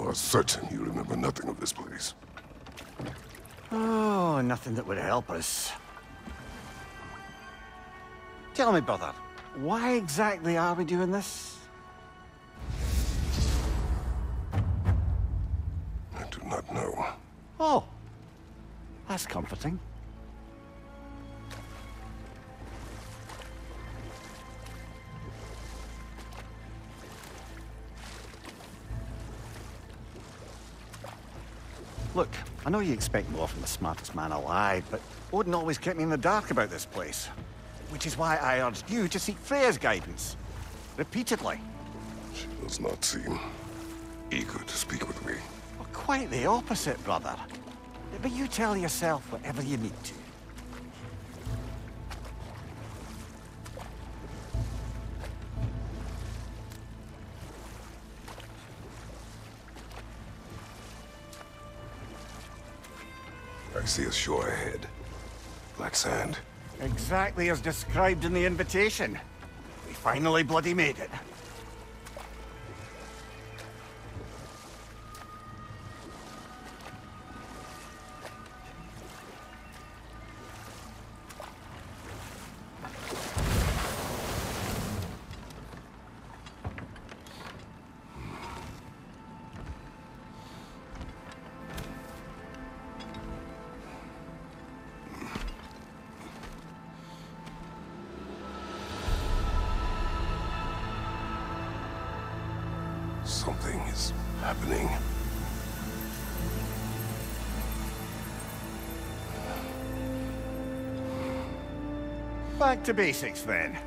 are certain you remember nothing of this place. Oh, nothing that would help us. Tell me, brother, why exactly are we doing this? I do not know. Oh, that's comforting. Look, I know you expect more from the smartest man alive, but Odin always kept me in the dark about this place. Which is why I urged you to seek Freya's guidance. Repeatedly. She does not seem eager to speak with me. Well, quite the opposite, brother. But you tell yourself whatever you need to. I see a shore ahead. Black sand. Exactly as described in the invitation. We finally bloody made it. Something is happening. Back to basics, then.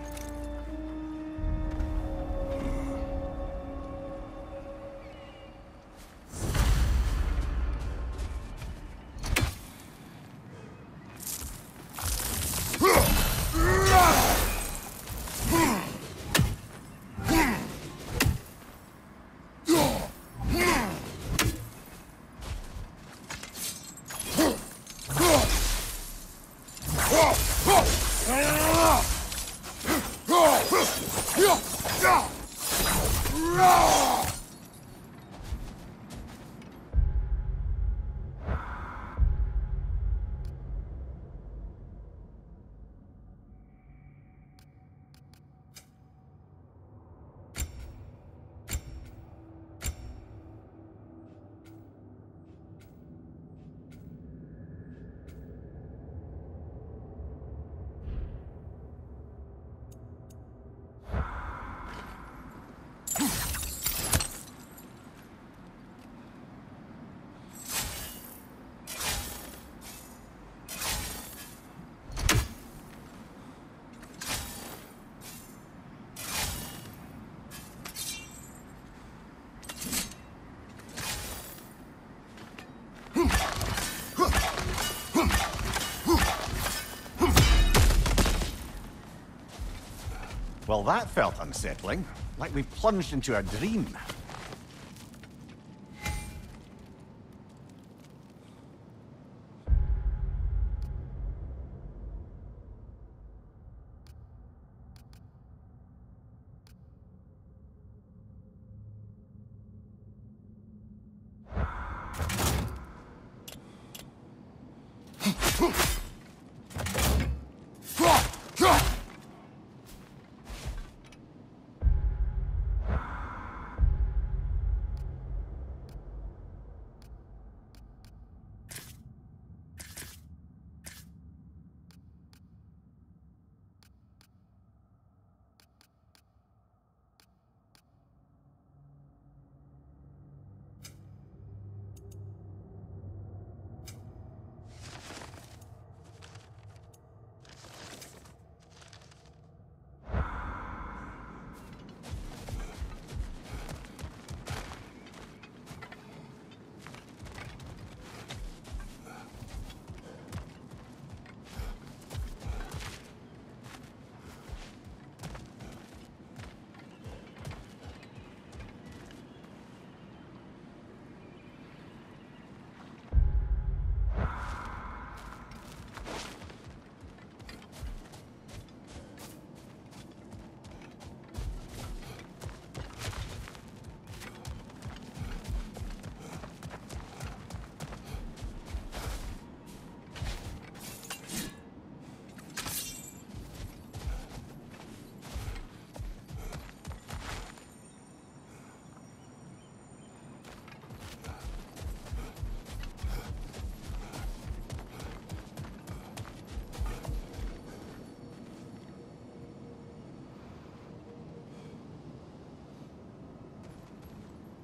Well, that felt unsettling. Like we plunged into a dream.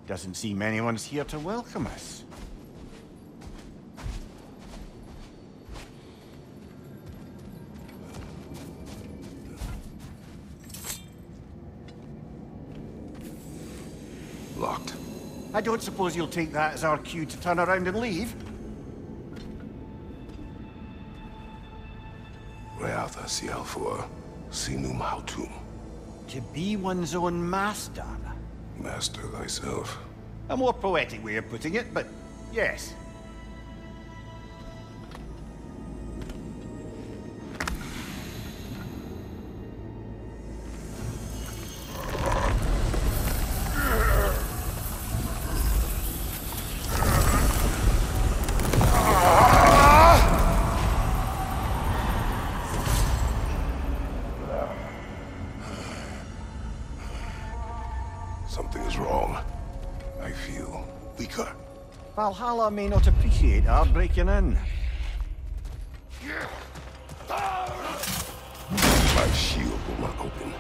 Doesn't seem anyone's here to welcome us. Locked. I don't suppose you'll take that as our cue to turn around and leave? Reatha Sialfur, Sinum Hautum. To be one's own master. Master thyself. A more poetic way of putting it, but yes. Something is wrong. I feel weaker. Valhalla may not appreciate our breaking in. My shield will not open.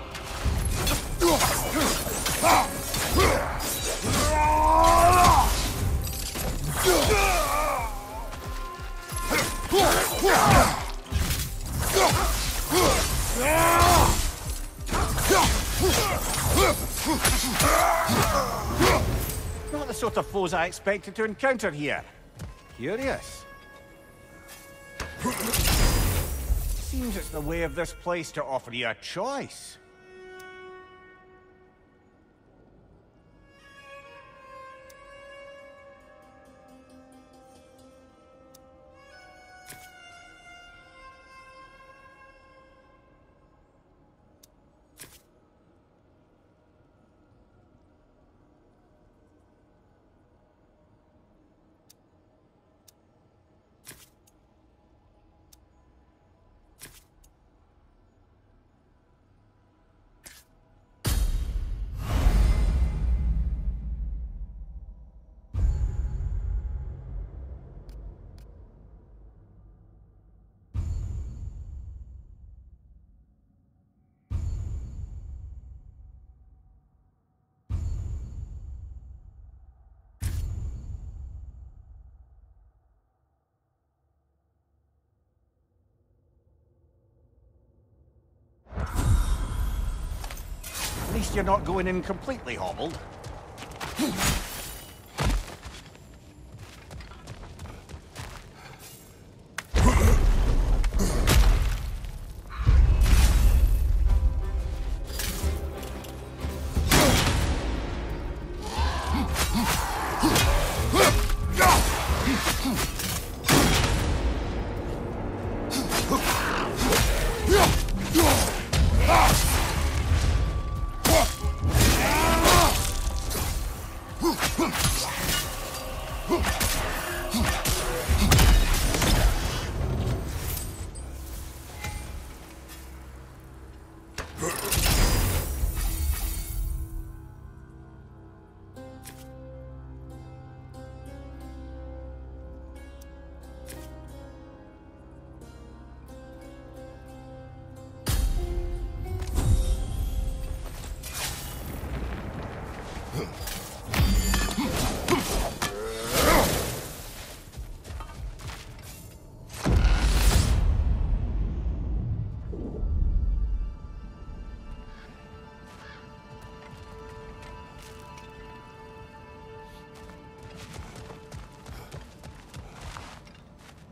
Not the sort of foes I expected to encounter here. Curious. Seems it's the way of this place to offer you a choice. At least you're not going in completely hobbled.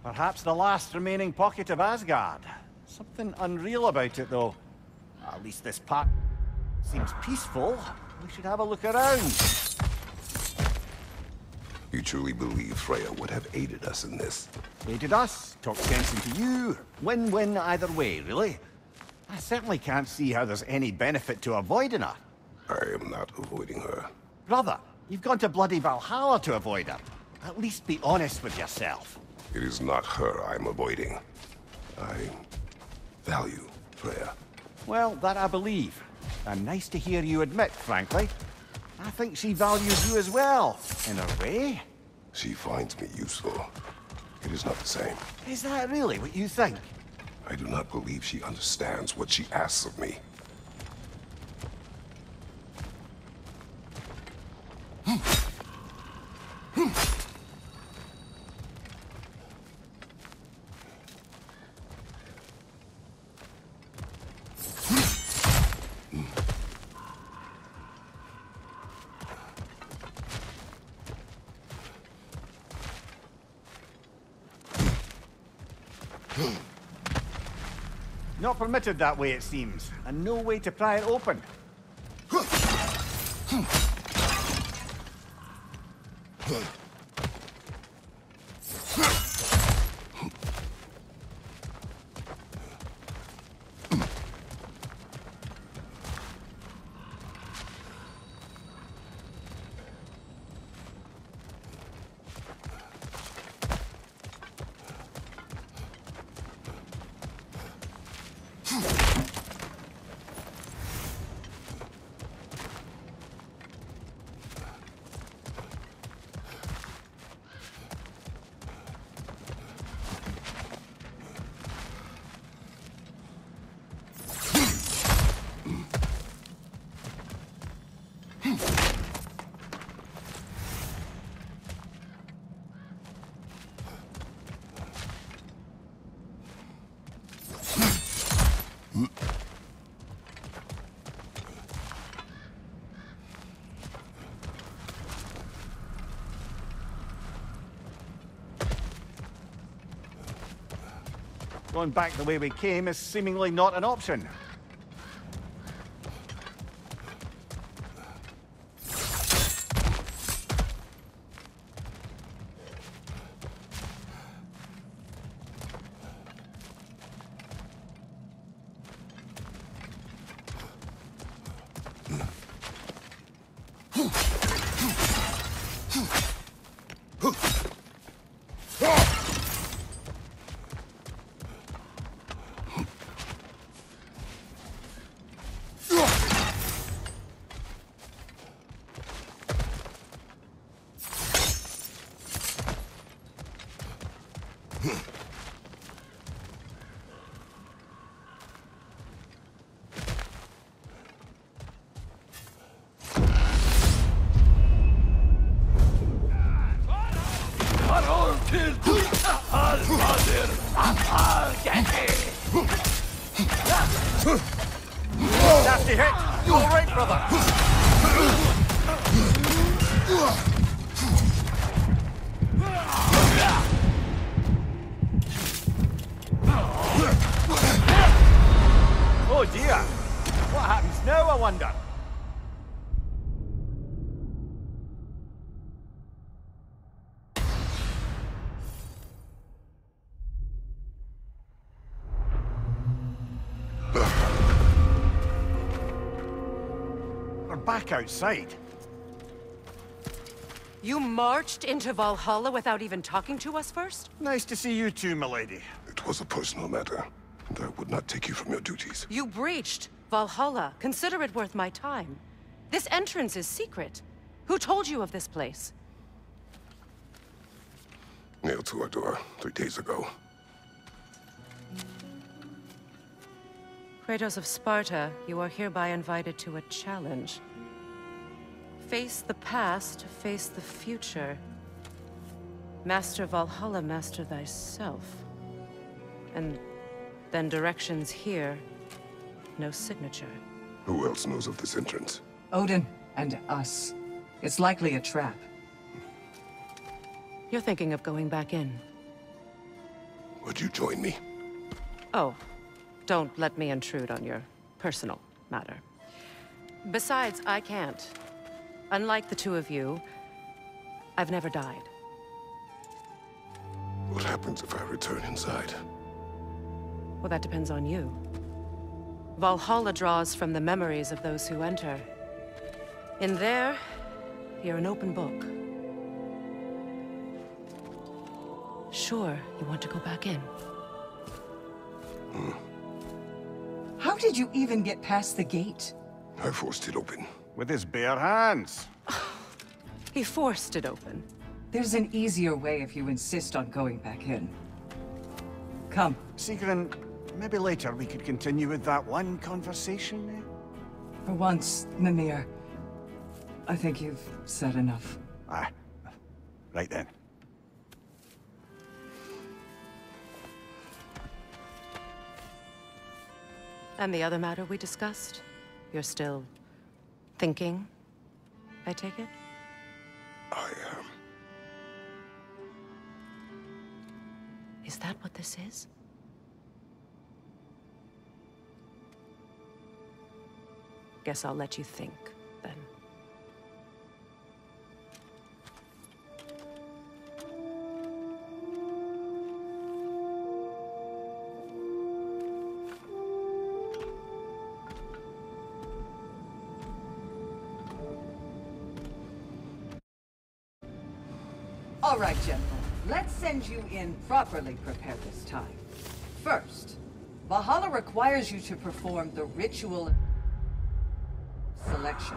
Perhaps the last remaining pocket of Asgard. Something unreal about it, though. At least this part seems peaceful. We should have a look around. You truly believe Freya would have aided us in this? Aided us, talked sense into you. Win-win either way, really. I certainly can't see how there's any benefit to avoiding her. I am not avoiding her. Brother, you've gone to bloody Valhalla to avoid her. At least be honest with yourself. It is not her I'm avoiding. I value Freya. Well, that I believe. And nice to hear you admit, frankly. I think she values you as well, in a way. She finds me useful. It is not the same. Is that really what you think? I do not believe she understands what she asks of me. Not permitted that way, it seems, and no way to pry it open. Going back the way we came is seemingly not an option. Nasty hit! You all right, brother? Oh dear! What happens now, I wonder? We're back outside. You marched into Valhalla without even talking to us first? Nice to see you too, milady. It was a personal matter, and I would not take you from your duties. You breached Valhalla. Consider it worth my time. This entrance is secret. Who told you of this place? Nailed to our door 3 days ago. Kratos of Sparta, you are hereby invited to a challenge. Face the past, face the future. Master Valhalla, master thyself. And then directions here, no signature. Who else knows of this entrance? Odin and us. It's likely a trap. You're thinking of going back in. Would you join me? Oh, don't let me intrude on your personal matter. Besides, I can't. Unlike the two of you, I've never died. What happens if I return inside? Well, that depends on you. Valhalla draws from the memories of those who enter. In there, you're an open book. Sure, you want to go back in. How did you even get past the gate? I forced it open. With his bare hands. He forced it open. There's an easier way if you insist on going back in. Come. Sigrun, maybe later we could continue with that one conversation, eh? For once, Mimir. I think you've said enough. Ah, right then. And the other matter we discussed? You're still thinking, I take it? I am. Is that what this is? Guess I'll let you think, then. All right, General. Let's send you in properly prepared this time. First, Valhalla requires you to perform the ritual selection.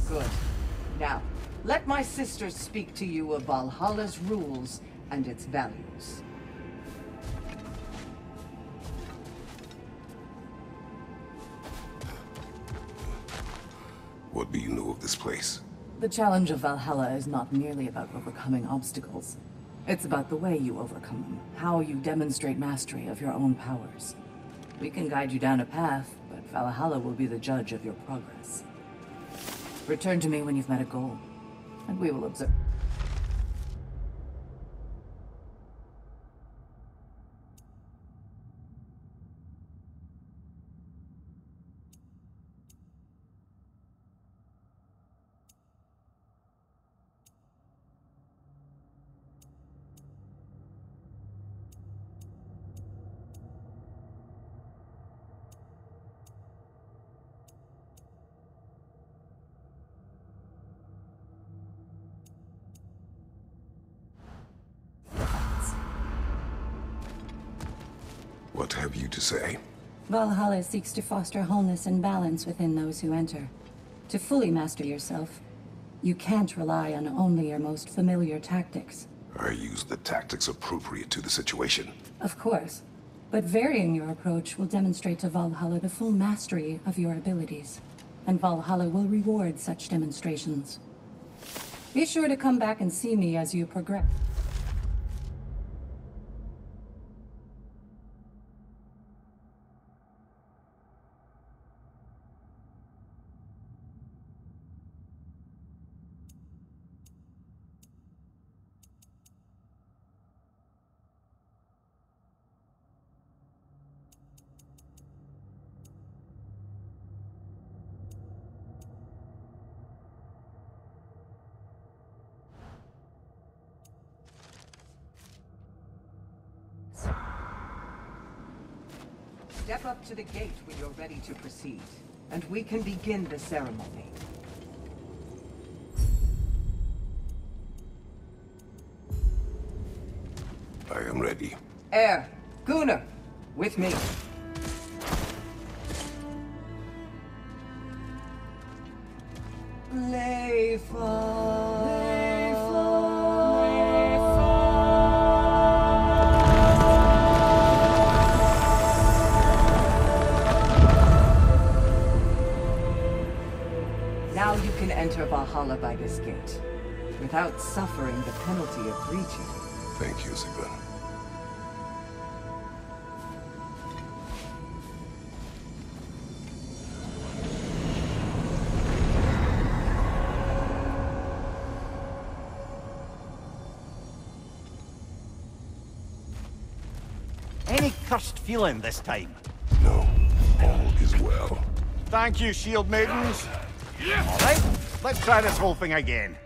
Good. Now, let my sisters speak to you of Valhalla's rules and its values. What do you know of this place? The challenge of Valhalla is not merely about overcoming obstacles. It's about the way you overcome them, how you demonstrate mastery of your own powers. We can guide you down a path, but Valhalla will be the judge of your progress. Return to me when you've met a goal, and we will observe. What have you to say? Valhalla seeks to foster wholeness and balance within those who enter. To fully master yourself, you can't rely on only your most familiar tactics. I use the tactics appropriate to the situation. Of course, but varying your approach will demonstrate to Valhalla the full mastery of your abilities. and Valhalla will reward such demonstrations. Be sure to come back and see me as you progress. Step up to the gate when you're ready to proceed, and we can begin the ceremony. I am ready. Air, Gunnar, with me. Now you can enter Valhalla by this gate, without suffering the penalty of breaching. Thank you, Sigrun. Any cursed feeling this time? No, all is well. Thank you, shield maidens. All right, let's try this whole thing again.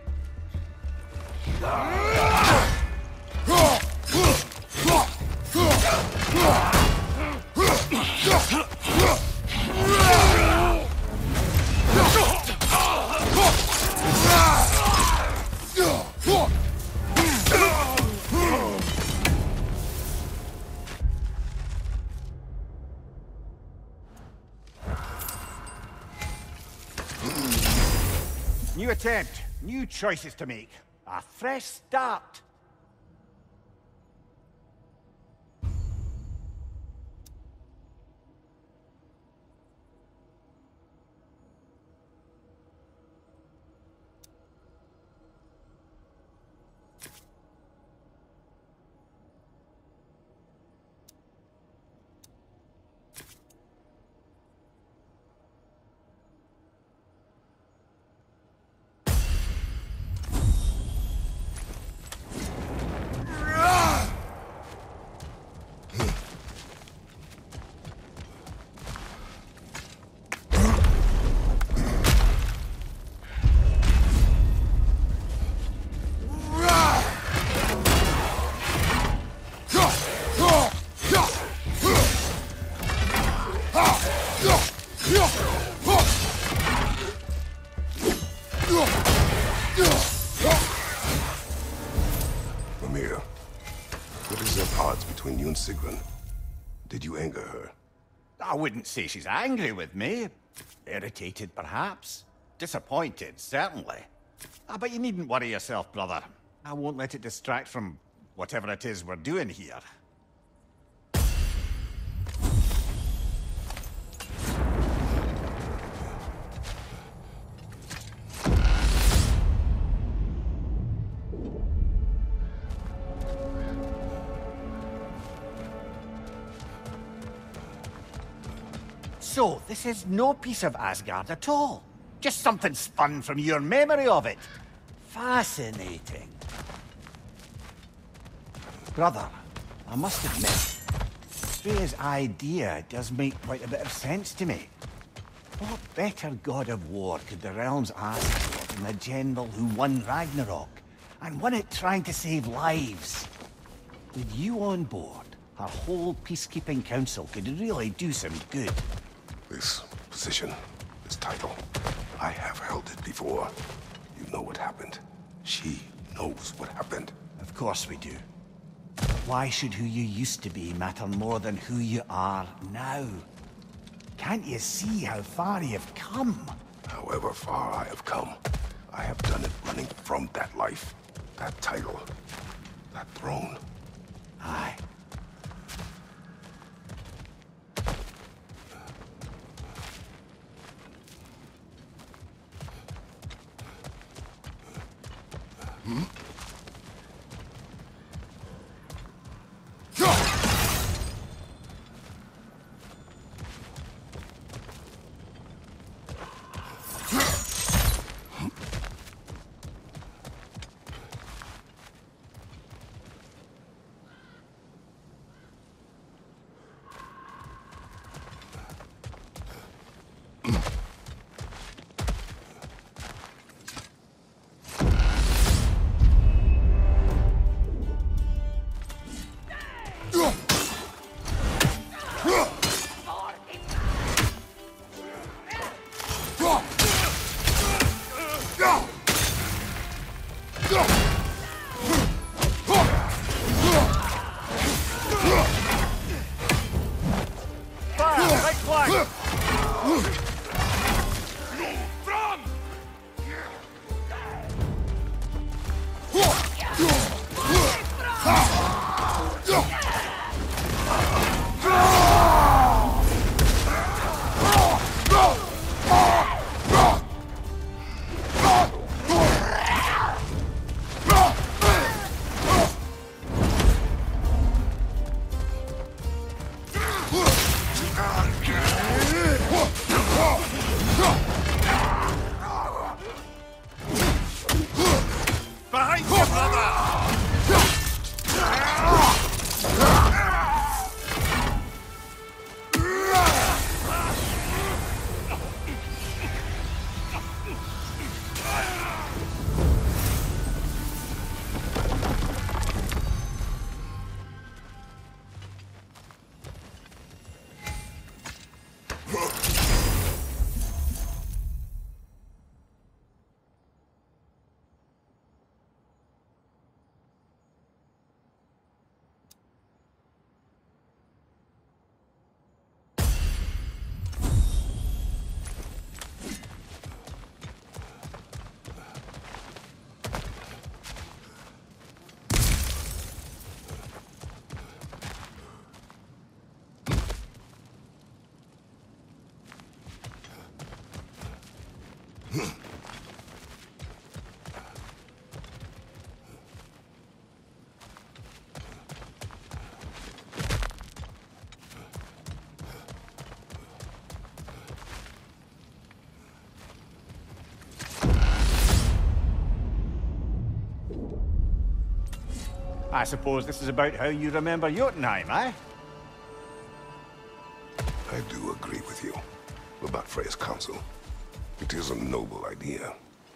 New attempt, new choices to make. A fresh start. Mimir, what is the odds between you and Sigrun? Did you anger her? I wouldn't say she's angry with me. Irritated, perhaps. Disappointed, certainly. But you needn't worry yourself, brother. I won't let it distract from whatever it is we're doing here. So, this is no piece of Asgard at all. Just something spun from your memory of it. Fascinating. Brother, I must admit, Freya's idea does make quite a bit of sense to me. What better god of war could the realms ask for than the general who won Ragnarok, and won it trying to save lives? With you on board, our whole peacekeeping council could really do some good. This position, this title, I have held it before. You know what happened. She knows what happened. Of course we do. Why should who you used to be matter more than who you are now? Can't you see how far you've come? However far I have come, I have done it running from that life, that title, that throne. Aye. I suppose this is about how you remember Jotunheim, eh? I do agree with you about Freya's counsel. It is a noble idea.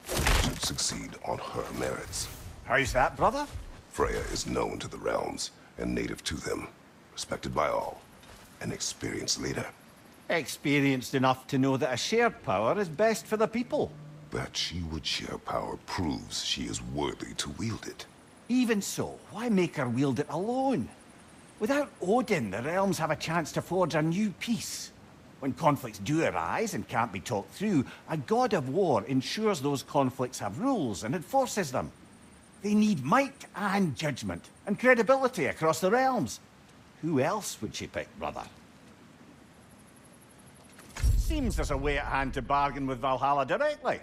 It should succeed on her merits. How's that, brother? Freya is known to the realms and native to them, respected by all, an experienced leader. Experienced enough to know that a shared power is best for the people. That she would share power proves she is worthy to wield it. Even so, why make her wield it alone? Without Odin, the realms have a chance to forge a new peace. When conflicts do arise and can't be talked through, a god of war ensures those conflicts have rules and enforces them. They need might and judgment, and credibility across the realms. Who else would she pick, brother? Seems there's a way at hand to bargain with Valhalla directly.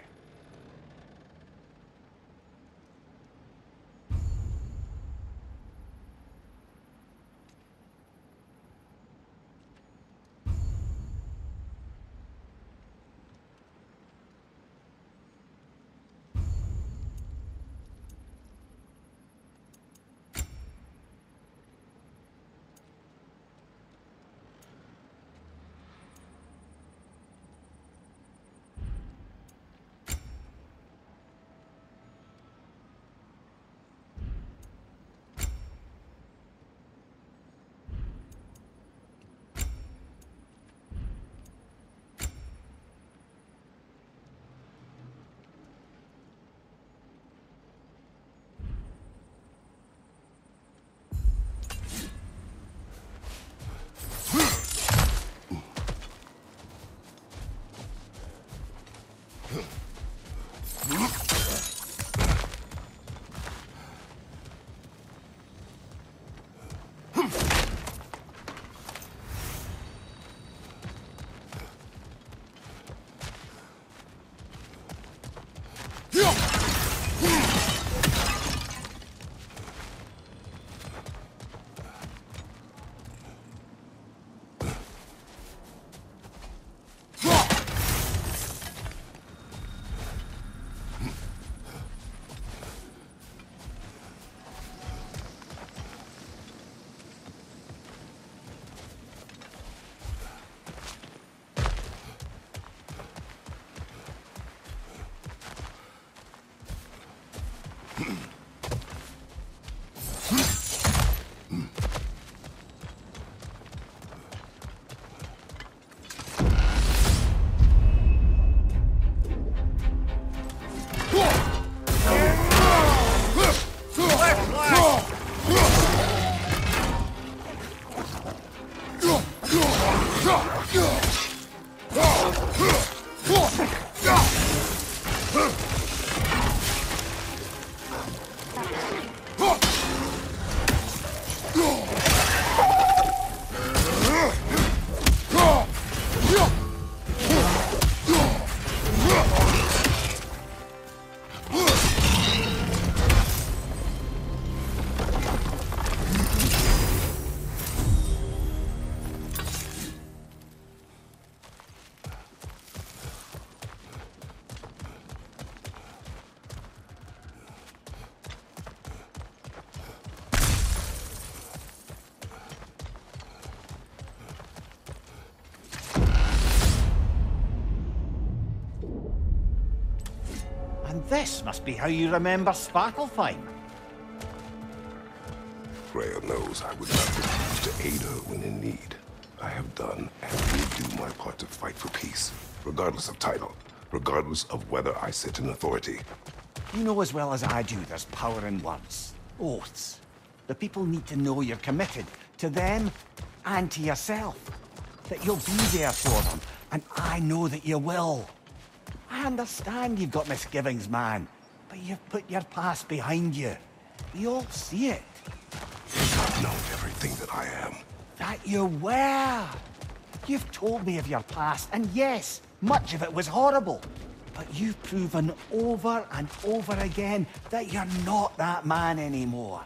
And this must be how you remember Svartalfheim. Freya knows I would not refuse to aid her when in need. I have done and will do my part to fight for peace, regardless of title, regardless of whether I sit in authority. You know as well as I do there's power in words. Oaths. The people need to know you're committed to them and to yourself. That you'll be there for them, and I know that you will. I understand you've got misgivings, man, but you've put your past behind you. We all see it. You've not known everything that I am. That you were. You've told me of your past, and yes, much of it was horrible. But you've proven over and over again that you're not that man anymore.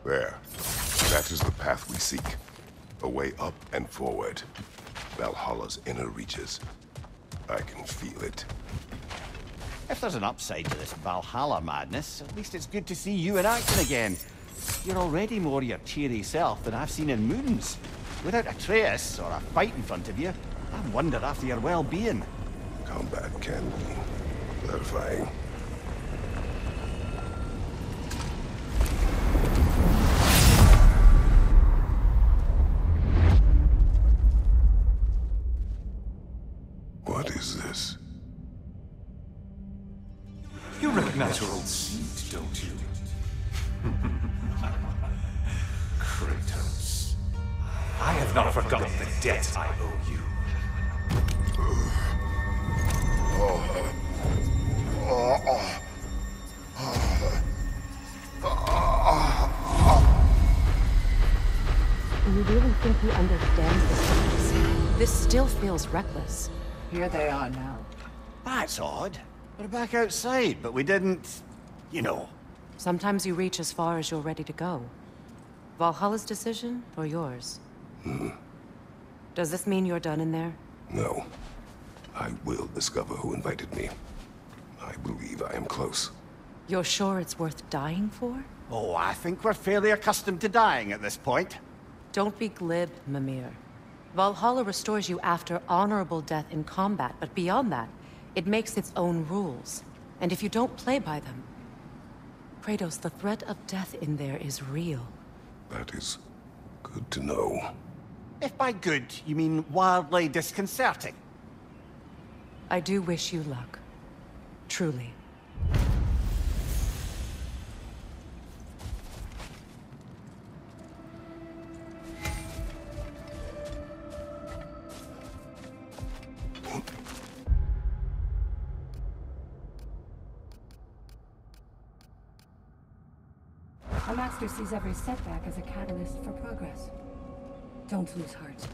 There. That is the path we seek. A way up and forward. Valhalla's inner reaches. I can feel it. If there's an upside to this Valhalla madness, at least it's good to see you in action again. You're already more your cheery self than I've seen in moons. Without Atreus or a fight in front of you, I wonder after your well-being. Combat can be clarifying. What is this? You recognize your old seat, don't you? Kratos. I have not forgotten the debt I owe you. Do you really think he understands this? This still feels reckless. Here they are now. That's odd. We're back outside, but we didn't... you know. Sometimes you reach as far as you're ready to go. Valhalla's decision, or yours? Does this mean you're done in there? No. I will discover who invited me. I believe I am close. You're sure it's worth dying for? Oh, I think we're fairly accustomed to dying at this point. Don't be glib, Mimir. Valhalla restores you after honorable death in combat, but beyond that, it makes its own rules. And if you don't play by them... Kratos, the threat of death in there is real. That is good to know. If by good, you mean wildly disconcerting. I do wish you luck. Truly. A master sees every setback as a catalyst for progress. Don't lose heart.